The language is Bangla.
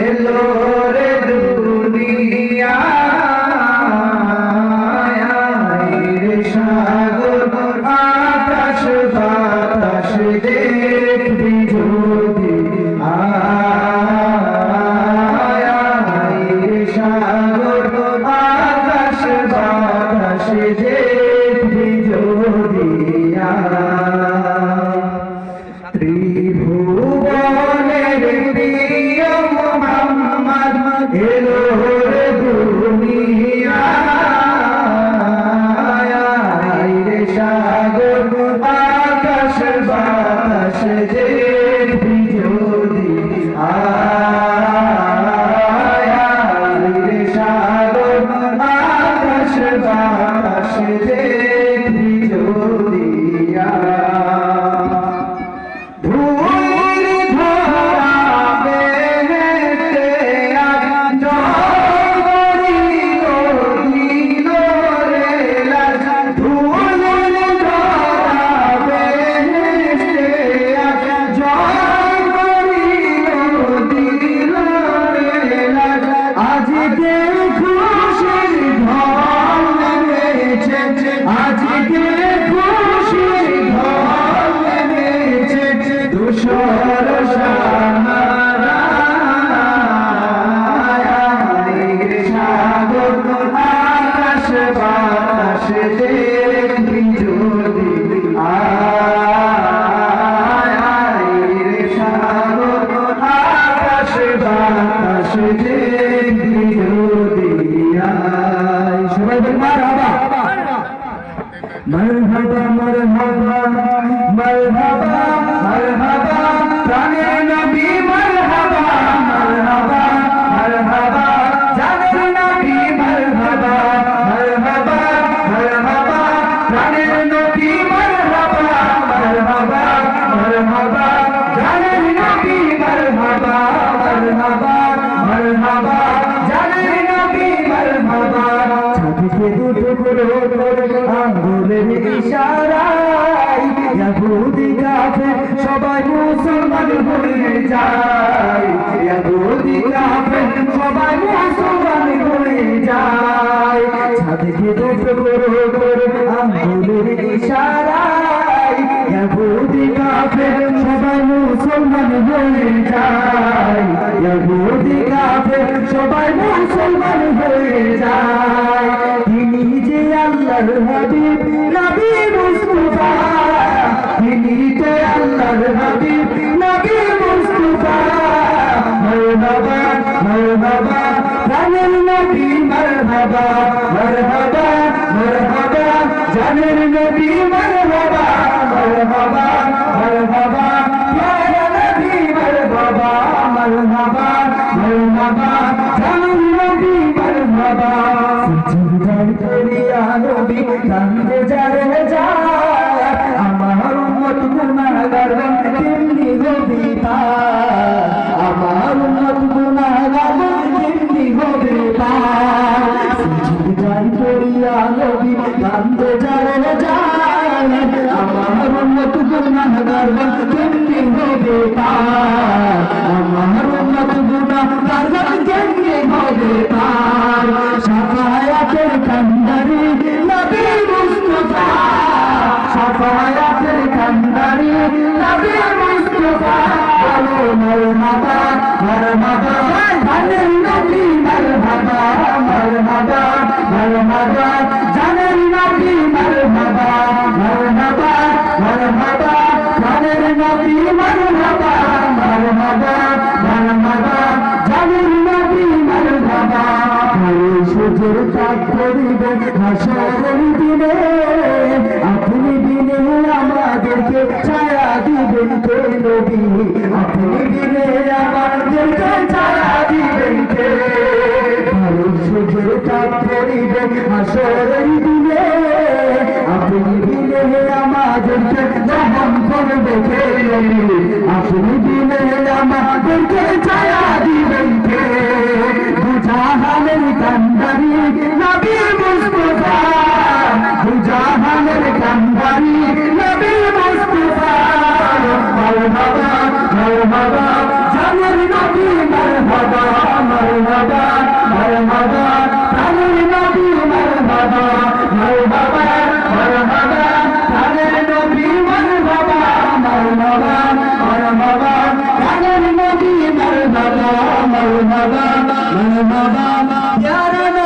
এলো রে দুনিয়ায় রে সাগর আকাশ বাতাস দেখবি যদি রে সাগর আকাশ বাতাস দেখবি যদি ত্রিভুবনের প্রিয় মোহাম্মদ এলো রে দুনিয়ায় রে সাগর আকাশ বাতাস দেখবি যদি রে সাগর আকাশ বাতাস দেখবি যদি मरहबा मरहबा मरहबा मरहबा प्राणे नबी मरहबा मरहबा मरहबा जाने नबी मरहबा मरहबा मरहबा प्राणे नबी मरहबा मरहबा मरहबा जाने नबी मरहबा मरहबा मरहबा जाने नबी मरहबा छाती के टुकड़ो আঙ্গুলের ইশারায় ইহুদি কাফের সবাই মুসলমান হয়ে যায় ইহুদি কাফের সবাই মুসলমান হয়ে যায় ছাদকে টুকরো আঙ্গুলের ইশারায় ইহুদি কাফের সবাই মুসলমান হয়ে যায় ইহুদি কাফের সবাই মুসলমান হয়ে যায় তিনি যে আল্লাহর হাবিব নবী মুস্তাফা তিনি যে আল্লাহর হাবিব নবী মুস্তাফা মারহাবা মারহাবা জানের নবী মারহাবা মারহাবা মারহাবা জানের নবী মারহাবা মারহাবা মারহাবা প্যারা নবী মারহাবা মারহাবা মারহাবা জানের নবী মারহাবা নবী কান্দে যারে যায় আমার উম্মত গুনাহগার কেমনি হবে তার আমার উম্মত গুনাহগার কেমনি হবে তার সিজদায় পড়িয়া নবী কান্দে যারে যায় আমার উম্মত গুনাহগার কেমনি হবে তার আমার উম্মত গুনাহগার কেমনি হবে তার শাফায়াতের কান্দারি নবী মুস্তাফা শাফায়াতের কান্দারি নবী মুস্তাফা বলো মারহাবা মারহাবা জানের নবী মারহাবা মারহাবা মারহাবা জানের নবী মারহাবা মারহাবা মারহাবা জানের নবী মারহাবা মারহাবা মারহাবা জানের নবী মারহাবা সূর্যের চাঁদ পড়িবে হাসরের দিনে আপনি দিনে আমাদেরকে ছায়া দিবেন কে নবী আপনি দিনে আমাদেরকে ছায়া দিবেন কে সূর্যের চাঁদ পড়িবে হাসরের দিনে আপনি দিনে আমাদেরকে জাহান করবে কে নবী আপনি দিনে আমাদেরকে ছায়া দিবেন কে জাহানের কান্দারি নবী মুস্তাফা জাহানের কান্দারি নবী মুস্তাফা মারহাবা মারহাবা জানের নবী मरहबा मरहबा मरहबा